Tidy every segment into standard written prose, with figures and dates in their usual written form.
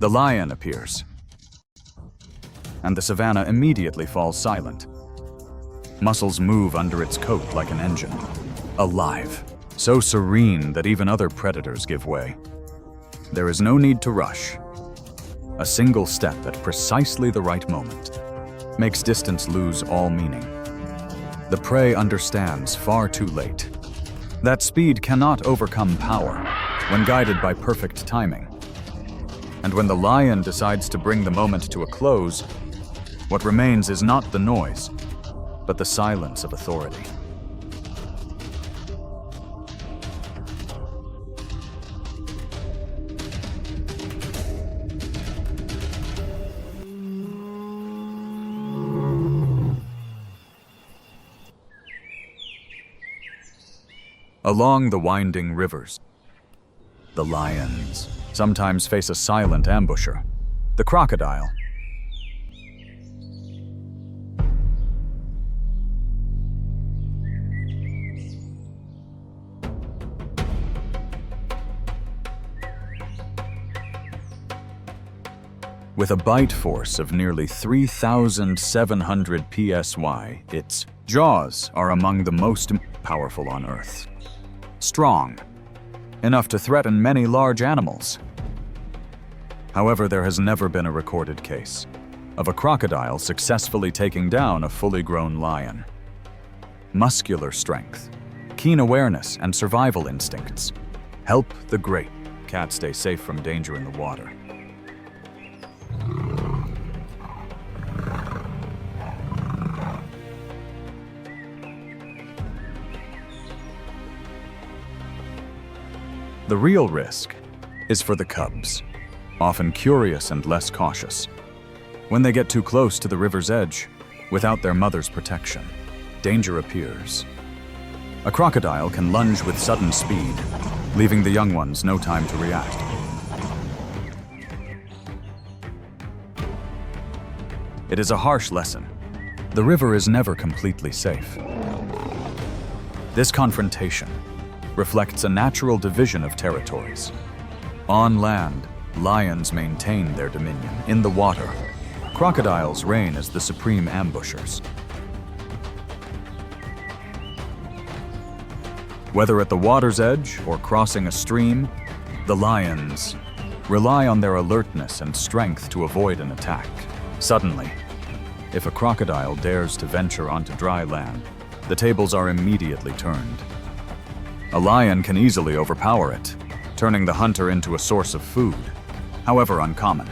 The lion appears, and the savanna immediately falls silent. Muscles move under its coat like an engine. Alive, so serene that even other predators give way. There is no need to rush. A single step at precisely the right moment makes distance lose all meaning. The prey understands far too late that speed cannot overcome power when guided by perfect timing. And when the lion decides to bring the moment to a close, what remains is not the noise, but the silence of authority. Along the winding rivers, the lions sometimes face a silent ambusher, the crocodile. With a bite force of nearly 3,700 psi, its jaws are among the most powerful on Earth. Strong, enough to threaten many large animals. However, there has never been a recorded case of a crocodile successfully taking down a fully grown lion. Muscular strength, keen awareness, and survival instincts help the great cat stay safe from danger in the water. The real risk is for the cubs, often curious and less cautious. When they get too close to the river's edge, without their mother's protection, danger appears. A crocodile can lunge with sudden speed, leaving the young ones no time to react. It is a harsh lesson. The river is never completely safe. This confrontation reflects a natural division of territories. On land, lions maintain their dominion. In the water, crocodiles reign as the supreme ambushers. Whether at the water's edge or crossing a stream, the lions rely on their alertness and strength to avoid an attack. Suddenly, if a crocodile dares to venture onto dry land, the tables are immediately turned. A lion can easily overpower it, turning the hunter into a source of food, however uncommon.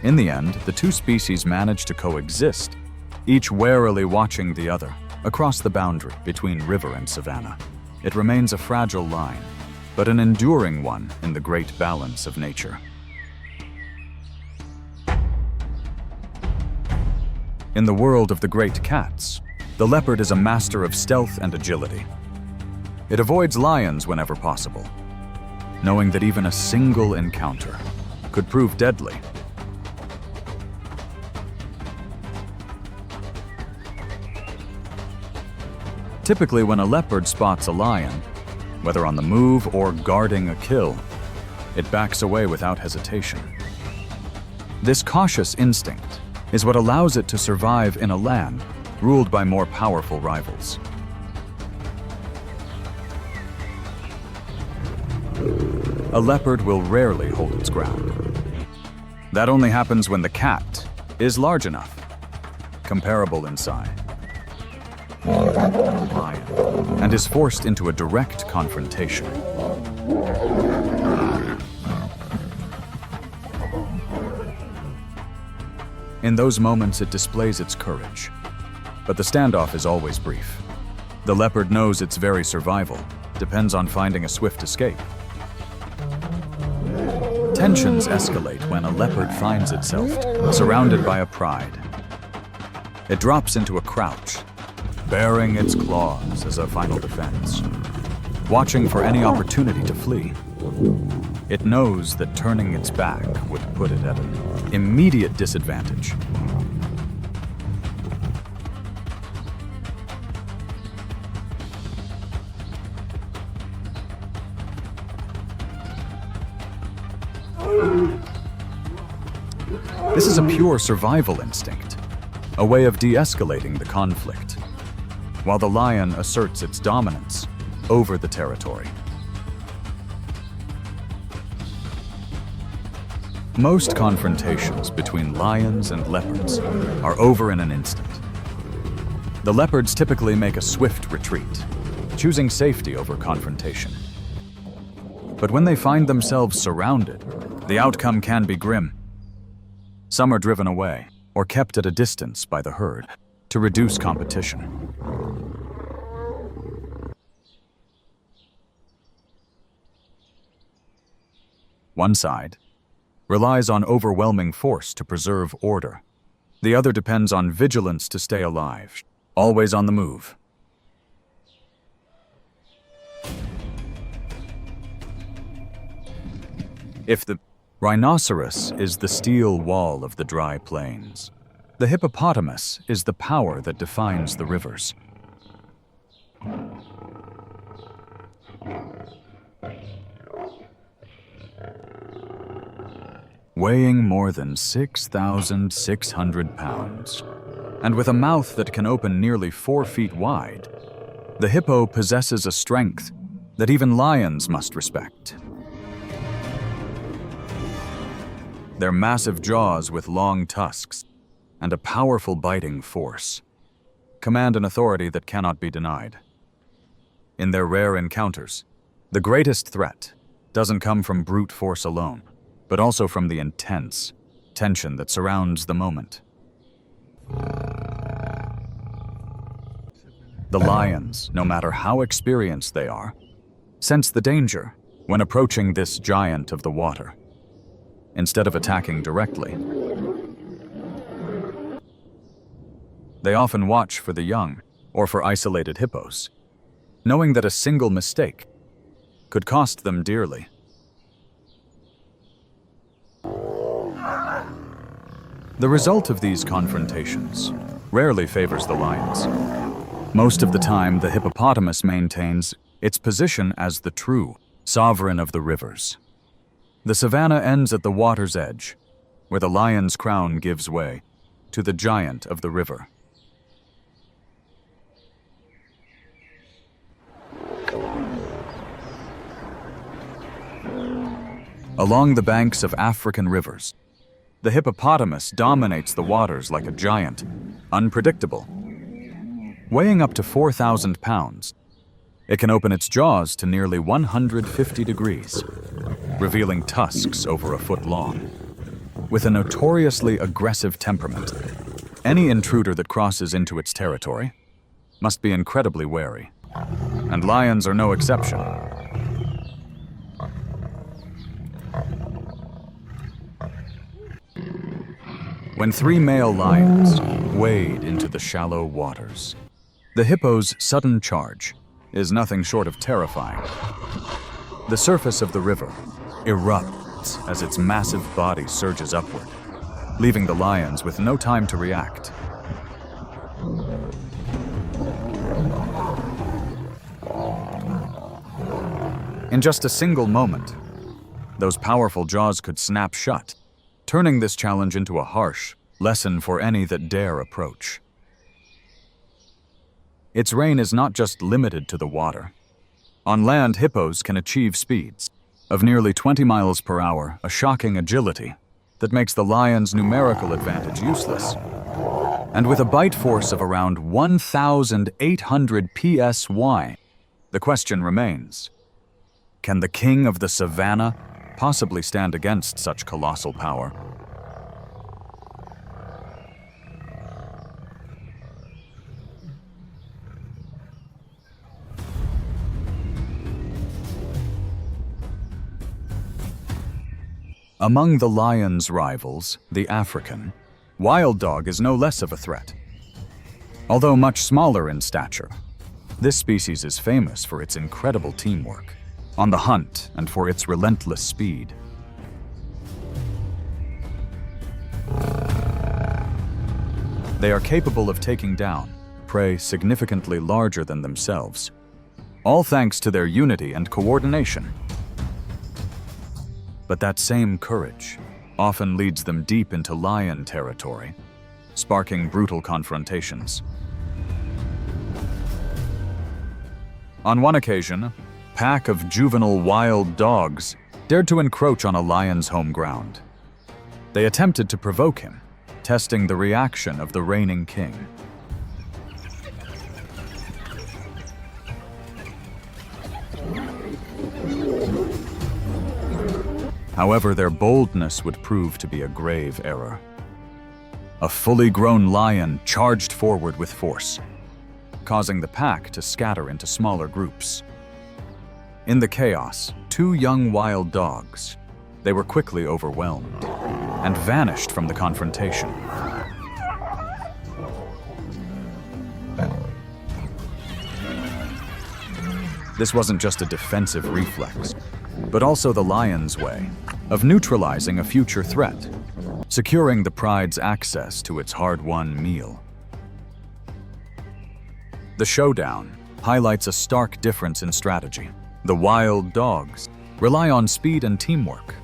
In the end, the two species manage to coexist, each warily watching the other across the boundary between river and savanna. It remains a fragile line, but an enduring one in the great balance of nature. In the world of the great cats, the leopard is a master of stealth and agility. It avoids lions whenever possible, knowing that even a single encounter could prove deadly. Typically, when a leopard spots a lion, whether on the move or guarding a kill, it backs away without hesitation. This cautious instinct is what allows it to survive in a land ruled by more powerful rivals. A leopard will rarely hold its ground. That only happens when the cat is large enough, comparable in size, and is forced into a direct confrontation. In those moments, it displays its courage. But the standoff is always brief. The leopard knows its very survival depends on finding a swift escape. Tensions escalate when a leopard finds itself surrounded by a pride. It drops into a crouch, baring its claws as a final defense, watching for any opportunity to flee. It knows that turning its back would put it at an immediate disadvantage. This is a pure survival instinct, a way of de-escalating the conflict, while the lion asserts its dominance over the territory. Most confrontations between lions and leopards are over in an instant. The leopards typically make a swift retreat, choosing safety over confrontation. But when they find themselves surrounded, the outcome can be grim. Some are driven away or kept at a distance by the herd to reduce competition. One side relies on overwhelming force to preserve order. The other depends on vigilance to stay alive, always on the move. If the rhinoceros is the steel wall of the dry plains, the hippopotamus is the power that defines the rivers. Weighing more than 6,600 pounds, and with a mouth that can open nearly 4 feet wide, the hippo possesses a strength that even lions must respect. Their massive jaws with long tusks and a powerful biting force command an authority that cannot be denied. In their rare encounters, the greatest threat doesn't come from brute force alone, but also from the intense tension that surrounds the moment. The lions, no matter how experienced they are, sense the danger when approaching this giant of the water. Instead of attacking directly, they often watch for the young or for isolated hippos, knowing that a single mistake could cost them dearly. The result of these confrontations rarely favors the lions. Most of the time, the hippopotamus maintains its position as the true sovereign of the rivers. The savanna ends at the water's edge, where the lion's crown gives way to the giant of the river. Along the banks of African rivers, the hippopotamus dominates the waters like a giant, unpredictable. Weighing up to 4,000 pounds, it can open its jaws to nearly 150 degrees, revealing tusks over a foot long. With a notoriously aggressive temperament, any intruder that crosses into its territory must be incredibly wary, and lions are no exception. When 3 male lions wade into the shallow waters, the hippo's sudden charge is nothing short of terrifying. The surface of the river erupts as its massive body surges upward, leaving the lions with no time to react. In just a single moment, those powerful jaws could snap shut, turning this challenge into a harsh lesson for any that dare approach. Its reign is not just limited to the water. On land, hippos can achieve speeds of nearly 20 miles per hour, a shocking agility that makes the lion's numerical advantage useless. And with a bite force of around 1,800 psi, the question remains, can the king of the savanna possibly stand against such colossal power? Among the lion's rivals, the African, wild dog is no less of a threat. Although much smaller in stature, this species is famous for its incredible teamwork on the hunt and for its relentless speed. They are capable of taking down prey significantly larger than themselves, all thanks to their unity and coordination. But that same courage often leads them deep into lion territory, sparking brutal confrontations. On one occasion, a pack of juvenile wild dogs dared to encroach on a lion's home ground. They attempted to provoke him, testing the reaction of the reigning king. However, their boldness would prove to be a grave error. A fully grown lion charged forward with force, causing the pack to scatter into smaller groups. In the chaos, two young wild dogs, they were quickly overwhelmed and vanished from the confrontation. This wasn't just a defensive reflex, but also the lion's way of neutralizing a future threat, securing the pride's access to its hard-won meal. The showdown highlights a stark difference in strategy. The wild dogs rely on speed and teamwork,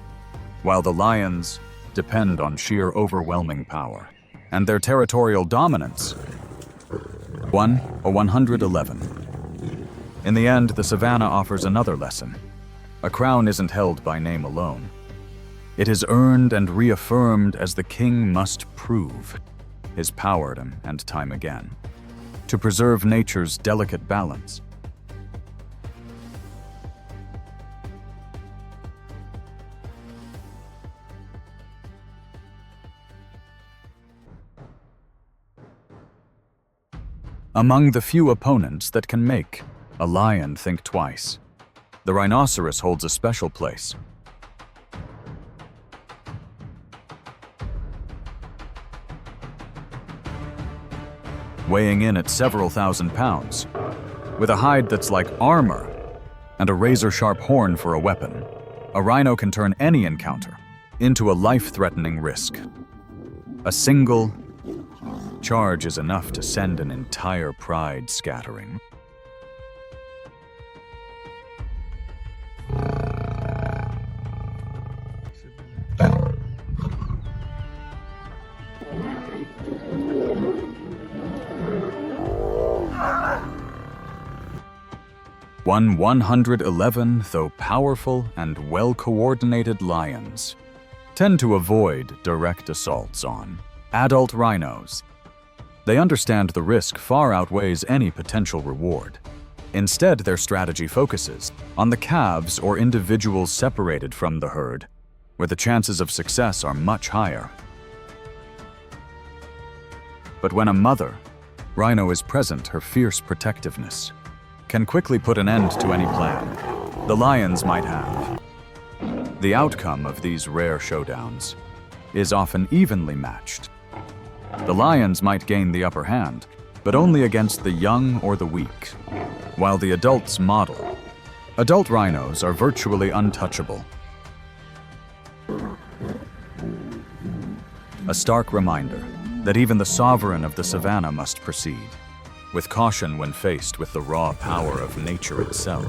while the lions depend on sheer overwhelming power and their territorial dominance. 111. In the end, the savannah offers another lesson. A crown isn't held by name alone. It is earned and reaffirmed as the king must prove his power time and time again, to preserve nature's delicate balance. Among the few opponents that can make a lion think twice, the rhinoceros holds a special place. Weighing in at several thousand pounds, with a hide that's like armor and a razor-sharp horn for a weapon, a rhino can turn any encounter into a life-threatening risk. A single charge is enough to send an entire pride scattering. One 111, though powerful and well-coordinated lions, tend to avoid direct assaults on adult rhinos. They understand the risk far outweighs any potential reward. Instead, their strategy focuses on the calves or individuals separated from the herd, where the chances of success are much higher. But when a mother rhino is present, her fierce protectiveness can quickly put an end to any plan the lions might have. The outcome of these rare showdowns is often evenly matched. The lions might gain the upper hand, but only against the young or the weak, while the adults model. Adult rhinos are virtually untouchable. A stark reminder that even the sovereign of the savannah must proceed with caution when faced with the raw power of nature itself.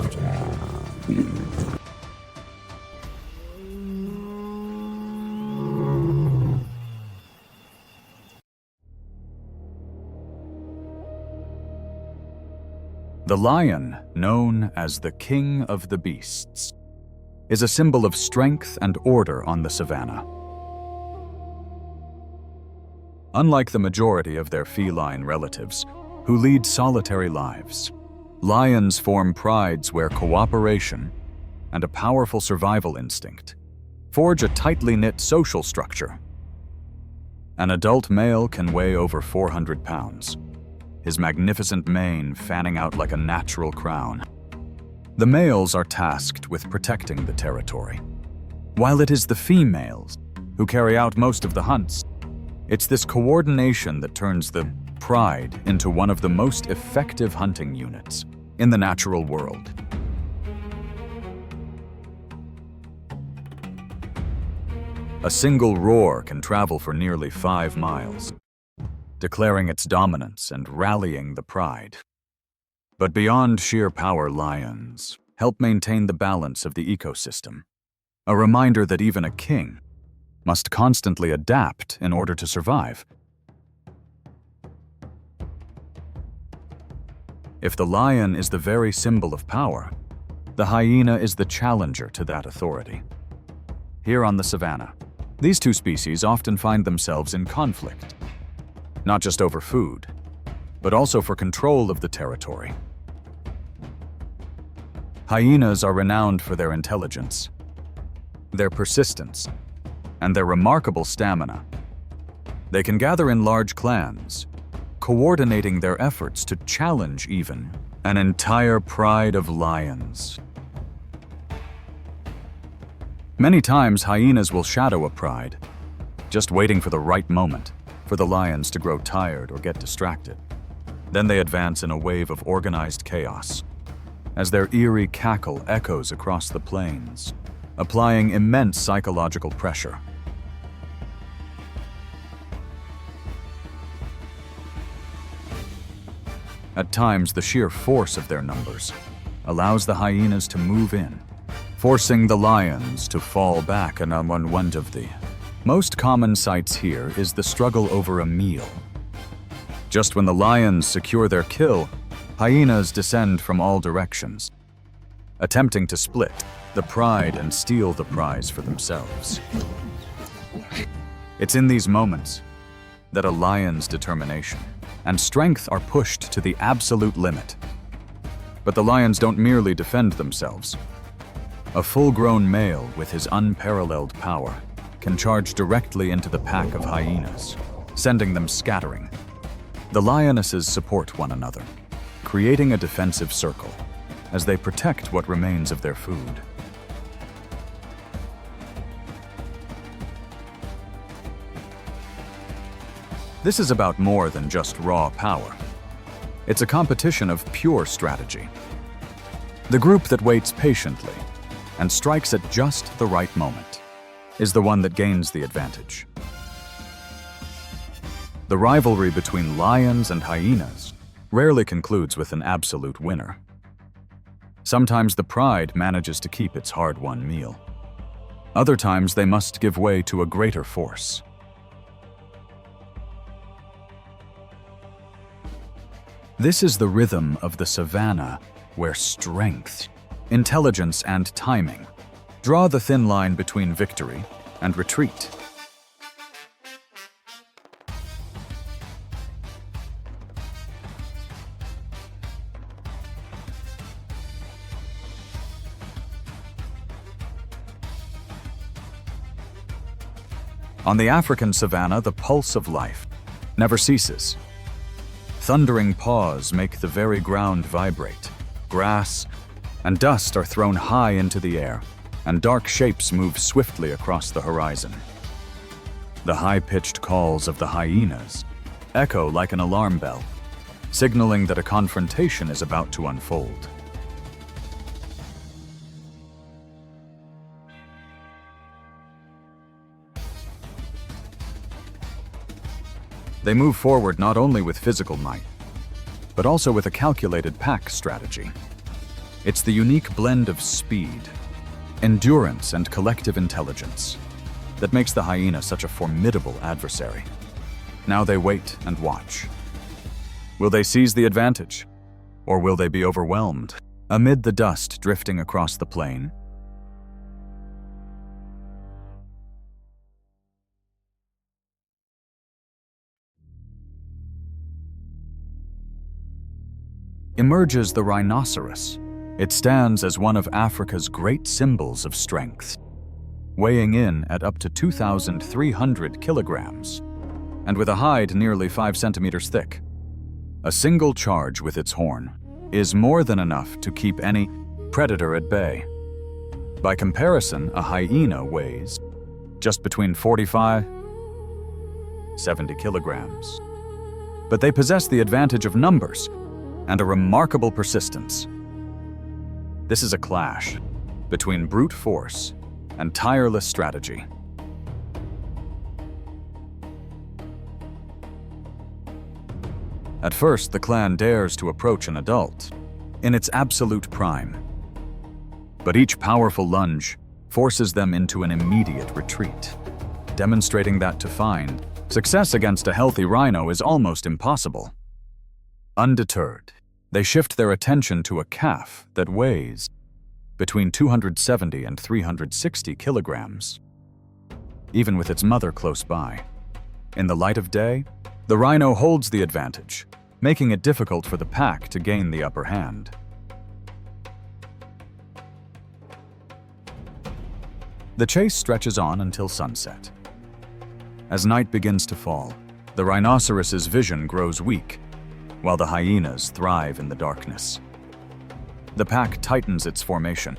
The lion, known as the king of the beasts, is a symbol of strength and order on the savannah. Unlike the majority of their feline relatives, who lead solitary lives, lions form prides where cooperation and a powerful survival instinct forge a tightly knit social structure. An adult male can weigh over 400 pounds, his magnificent mane fanning out like a natural crown. The males are tasked with protecting the territory, while it is the females who carry out most of the hunts. It's this coordination that turns the pride into one of the most effective hunting units in the natural world. A single roar can travel for nearly 5 miles, declaring its dominance and rallying the pride. But beyond sheer power, lions help maintain the balance of the ecosystem. a reminder that even a king must constantly adapt in order to survive. If the lion is the very symbol of power, the hyena is the challenger to that authority. Here on the savanna, these two species often find themselves in conflict, not just over food, but also for control of the territory. Hyenas are renowned for their intelligence, their persistence, and their remarkable stamina. They can gather in large clans, coordinating their efforts to challenge even an entire pride of lions. Many times, hyenas will shadow a pride, just waiting for the right moment for the lions to grow tired or get distracted. Then they advance in a wave of organized chaos, as their eerie cackle echoes across the plains, applying immense psychological pressure. At times, the sheer force of their numbers allows the hyenas to move in, forcing the lions to fall back. And on one of the most common sights here is the struggle over a meal. Just when the lions secure their kill, hyenas descend from all directions, attempting to split the pride and steal the prize for themselves. It's in these moments that a lion's determination and strength are pushed to the absolute limit. But the lions don't merely defend themselves. A full-grown male with his unparalleled power can charge directly into the pack of hyenas, sending them scattering. The lionesses support one another, creating a defensive circle as they protect what remains of their food. This is about more than just raw power. It's a competition of pure strategy. The group that waits patiently and strikes at just the right moment is the one that gains the advantage. The rivalry between lions and hyenas rarely concludes with an absolute winner. Sometimes the pride manages to keep its hard-won meal. Other times they must give way to a greater force. This is the rhythm of the savanna, where strength, intelligence, and timing draw the thin line between victory and retreat. On the African savanna, the pulse of life never ceases. Thundering paws make the very ground vibrate. Grass and dust are thrown high into the air, and dark shapes move swiftly across the horizon. The high-pitched calls of the hyenas echo like an alarm bell, signaling that a confrontation is about to unfold. They move forward not only with physical might, but also with a calculated pack strategy. It's the unique blend of speed, endurance, and collective intelligence that makes the hyena such a formidable adversary. Now they wait and watch. Will they seize the advantage, or will they be overwhelmed? Amid the dust drifting across the plain, emerges the rhinoceros. It stands as one of Africa's great symbols of strength, weighing in at up to 2,300 kilograms, and with a hide nearly 5 centimeters thick. A single charge with its horn is more than enough to keep any predator at bay. By comparison, a hyena weighs just between 45 and 70 kilograms. But they possess the advantage of numbers and a remarkable persistence. This is a clash between brute force and tireless strategy. At first, the clan dares to approach an adult in its absolute prime. But each powerful lunge forces them into an immediate retreat, demonstrating that to find success against a healthy rhino is almost impossible. Undeterred, they shift their attention to a calf that weighs between 270 and 360 kilograms, even with its mother close by. In the light of day, the rhino holds the advantage, making it difficult for the pack to gain the upper hand. The chase stretches on until sunset. As night begins to fall, the rhinoceros's vision grows weak, while the hyenas thrive in the darkness. The pack tightens its formation,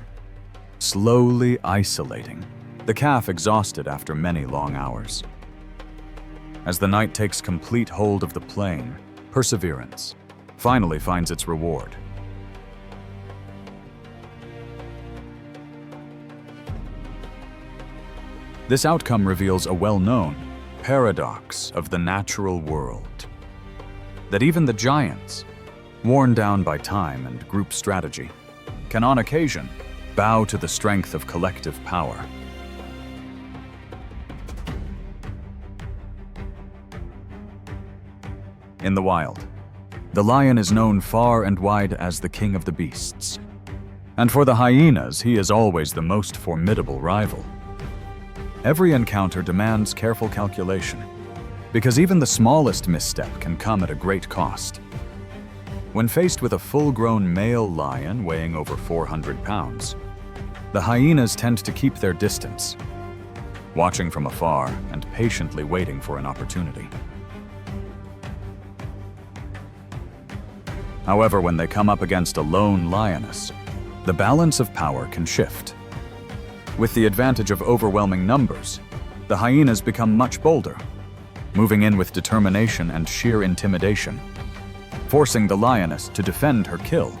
slowly isolating, the calf exhausted after many long hours. As the night takes complete hold of the plain, perseverance finally finds its reward. This outcome reveals a well-known paradox of the natural world, that even the giants, worn down by time and group strategy, can on occasion bow to the strength of collective power. In the wild, the lion is known far and wide as the king of the beasts, and for the hyenas, he is always the most formidable rival. Every encounter demands careful calculation, because even the smallest misstep can come at a great cost. When faced with a full-grown male lion weighing over 400 pounds, the hyenas tend to keep their distance, watching from afar and patiently waiting for an opportunity. However, when they come up against a lone lioness, the balance of power can shift. With the advantage of overwhelming numbers, the hyenas become much bolder, moving in with determination and sheer intimidation, forcing the lioness to defend her kill.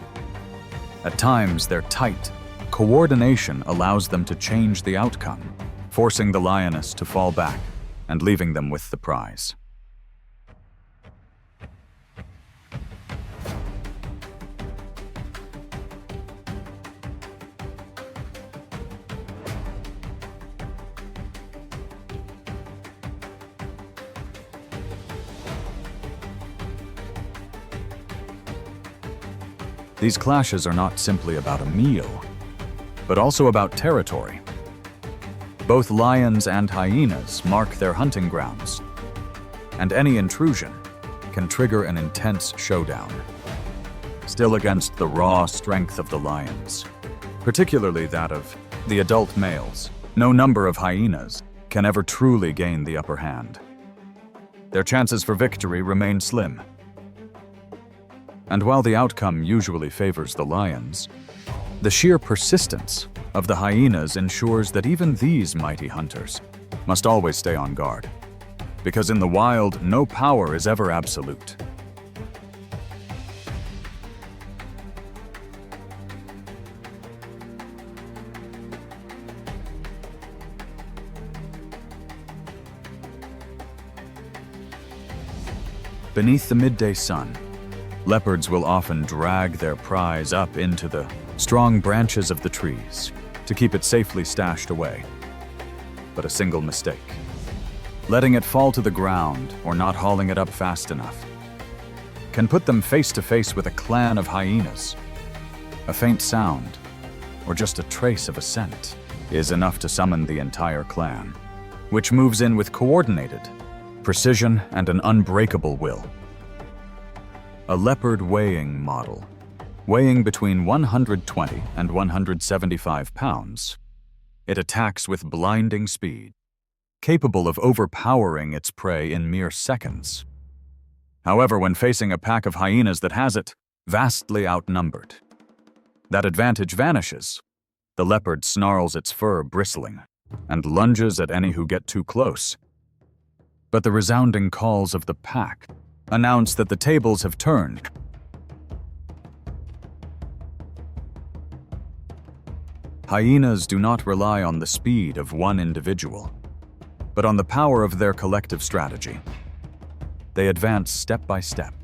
At times, their tight coordination allows them to change the outcome, forcing the lioness to fall back and leaving them with the prize. These clashes are not simply about a meal, but also about territory. Both lions and hyenas mark their hunting grounds, and any intrusion can trigger an intense showdown. Still against the raw strength of the lions, particularly that of the adult males, no number of hyenas can ever truly gain the upper hand. Their chances for victory remain slim. And while the outcome usually favors the lions, the sheer persistence of the hyenas ensures that even these mighty hunters must always stay on guard, because in the wild, no power is ever absolute. Beneath the midday sun, leopards will often drag their prize up into the strong branches of the trees to keep it safely stashed away. But a single mistake, letting it fall to the ground or not hauling it up fast enough, can put them face to face with a clan of hyenas. A faint sound, or just a trace of a scent, is enough to summon the entire clan, which moves in with coordinated precision and an unbreakable will. A leopard weighing model, weighing between 120 and 175 pounds. It attacks with blinding speed, capable of overpowering its prey in mere seconds. However, when facing a pack of hyenas that has it vastly outnumbered, that advantage vanishes. The leopard snarls its fur bristling and lunges at any who get too close. But the resounding calls of the pack announce that the tables have turned. Hyenas do not rely on the speed of one individual, but on the power of their collective strategy. They advance step by step,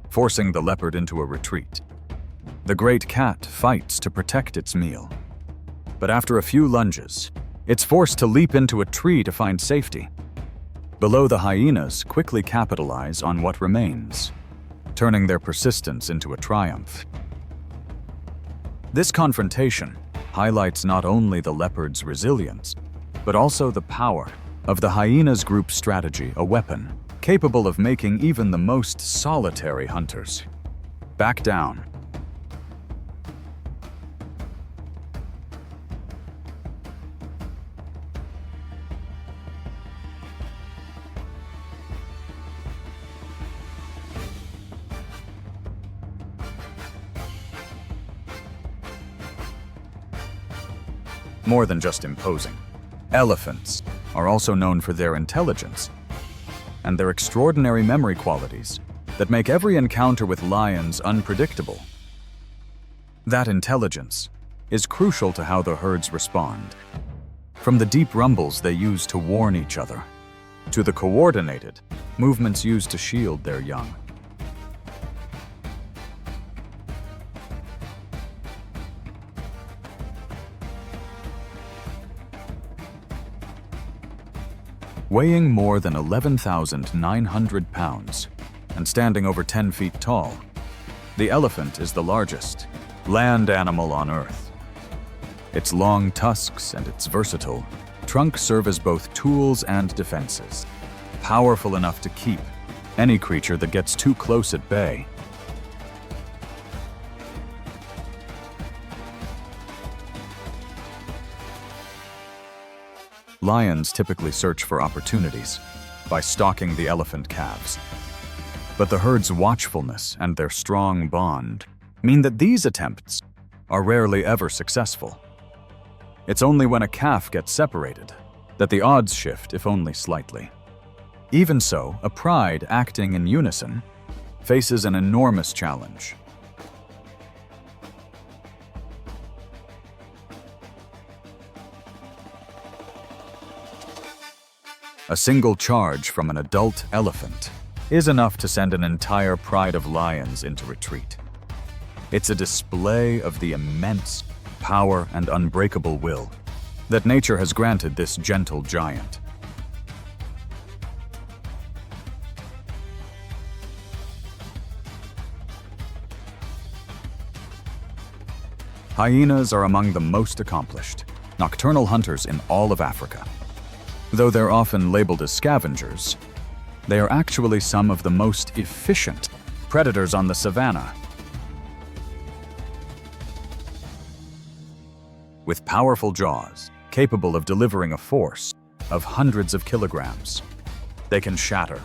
forcing the leopard into a retreat. The great cat fights to protect its meal, But after a few lunges, it's forced to leap into a tree to find safety. Below, the hyenas quickly capitalize on what remains, turning their persistence into a triumph. This confrontation highlights not only the leopard's resilience, but also the power of the hyenas group strategy, a weapon capable of making even the most solitary hunters back down. More than just imposing, elephants are also known for their intelligence and their extraordinary memory qualities that make every encounter with lions unpredictable. That intelligence is crucial to how the herds respond, from the deep rumbles they use to warn each other, to the coordinated movements used to shield their young. Weighing more than 11,900 pounds and standing over 10 feet tall, the elephant is the largest land animal on Earth. Its long tusks and its versatile trunk serve as both tools and defenses, powerful enough to keep any creature that gets too close at bay. Lions typically search for opportunities by stalking the elephant calves. But the herd's watchfulness and their strong bond mean that these attempts are rarely ever successful. It's only when a calf gets separated that the odds shift, if only slightly. Even so, a pride acting in unison faces an enormous challenge. A single charge from an adult elephant is enough to send an entire pride of lions into retreat. It's a display of the immense power and unbreakable will that nature has granted this gentle giant. Hyenas are among the most accomplished nocturnal hunters in all of Africa. Though they're often labeled as scavengers, they are actually some of the most efficient predators on the savanna. With powerful jaws, capable of delivering a force of hundreds of kilograms, they can shatter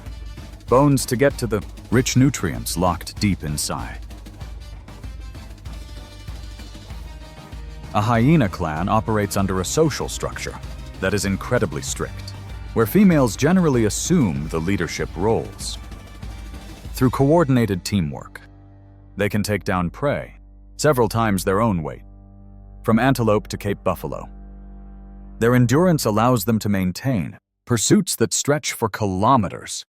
bones to get to the rich nutrients locked deep inside. A hyena clan operates under a social structure that is incredibly strict, where females generally assume the leadership roles. Through coordinated teamwork, they can take down prey several times their own weight, from antelope to Cape buffalo. Their endurance allows them to maintain pursuits that stretch for kilometers,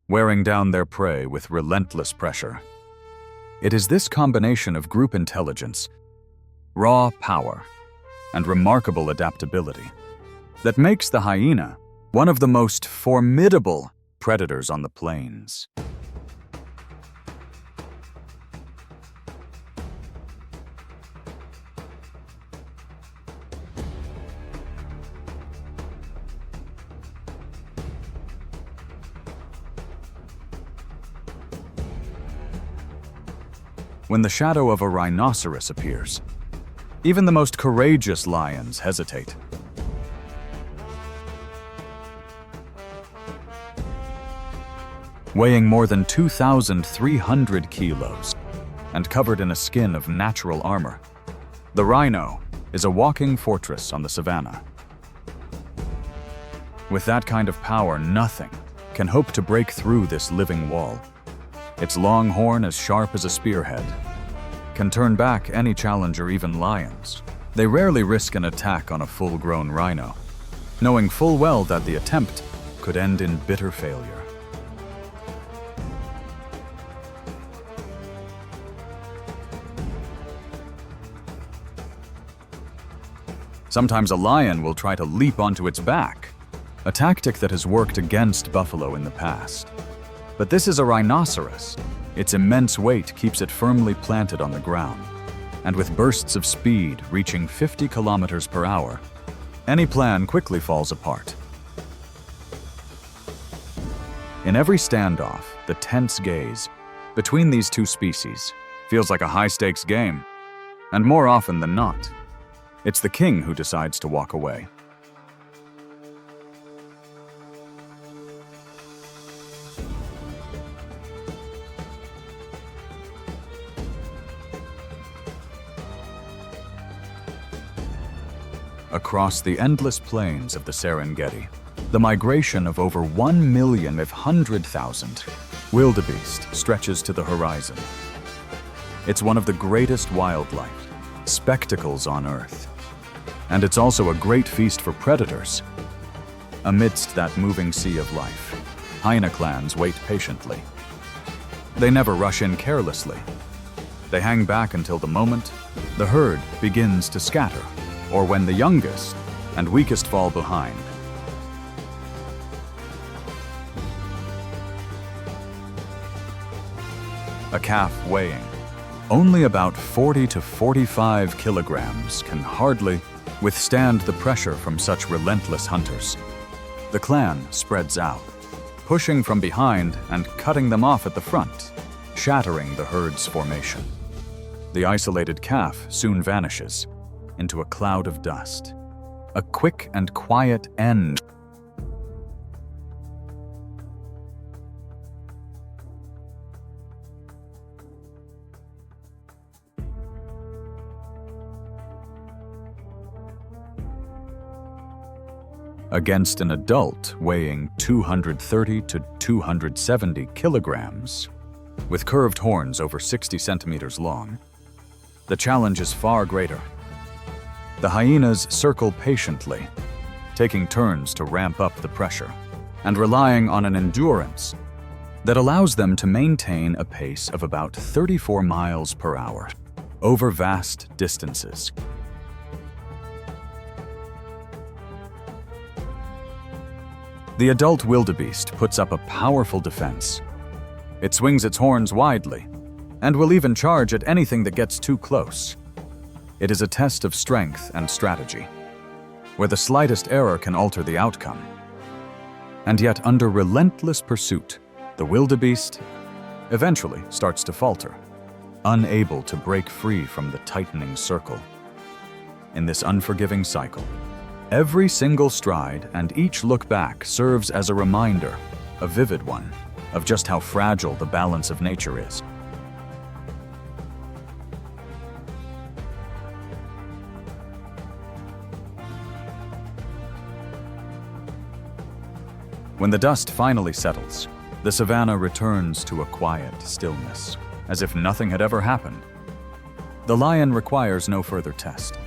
wearing down their prey with relentless pressure. It is this combination of group intelligence, raw power, and remarkable adaptability that makes the hyena one of the most formidable predators on the plains. When the shadow of a rhinoceros appears, even the most courageous lions hesitate. Weighing more than 2,300 kilos and covered in a skin of natural armor, the rhino is a walking fortress on the savanna. With that kind of power, nothing can hope to break through this living wall. Its long horn, as sharp as a spearhead, can turn back any challenger, even lions. They rarely risk an attack on a full-grown rhino, knowing full well that the attempt could end in bitter failure. Sometimes a lion will try to leap onto its back, a tactic that has worked against buffalo in the past. But this is a rhinoceros. Its immense weight keeps it firmly planted on the ground, and with bursts of speed reaching 50 kilometers per hour, any plan quickly falls apart. In every standoff, the tense gaze between these two species feels like a high-stakes game, and more often than not, it's the king who decides to walk away. Across the endless plains of the Serengeti, the migration of over 1,100,000 wildebeest stretches to the horizon. It's one of the greatest wildlife spectacles on Earth, and it's also a great feast for predators. Amidst that moving sea of life, hyena clans wait patiently. They never rush in carelessly. They hang back until the moment the herd begins to scatter, or when the youngest and weakest fall behind. A calf weighing only about 40 to 45 kilograms can hardly withstand the pressure from such relentless hunters. The clan spreads out, pushing from behind and cutting them off at the front, shattering the herd's formation. The isolated calf soon vanishes into a cloud of dust. A quick and quiet end. Against an adult weighing 230 to 270 kilograms, with curved horns over 60 centimeters long, the challenge is far greater. The hyenas circle patiently, taking turns to ramp up the pressure, and relying on an endurance that allows them to maintain a pace of about 34 miles per hour over vast distances. The adult wildebeest puts up a powerful defense. It swings its horns widely and will even charge at anything that gets too close. It is a test of strength and strategy, where the slightest error can alter the outcome. And yet, under relentless pursuit, the wildebeest eventually starts to falter, unable to break free from the tightening circle. In this unforgiving cycle, every single stride and each look back serves as a reminder, a vivid one, of just how fragile the balance of nature is. When the dust finally settles, the savanna returns to a quiet stillness, as if nothing had ever happened. The lion requires no further test.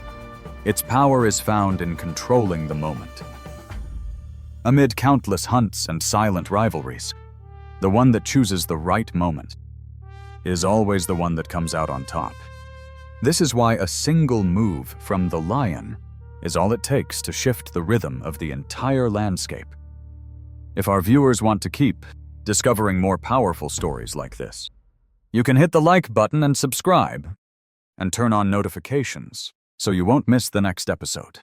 Its power is found in controlling the moment. Amid countless hunts and silent rivalries, the one that chooses the right moment is always the one that comes out on top. This is why a single move from the lion is all it takes to shift the rhythm of the entire landscape. If our viewers want to keep discovering more powerful stories like this, you can hit the like button and subscribe, and turn on notifications so you won't miss the next episode.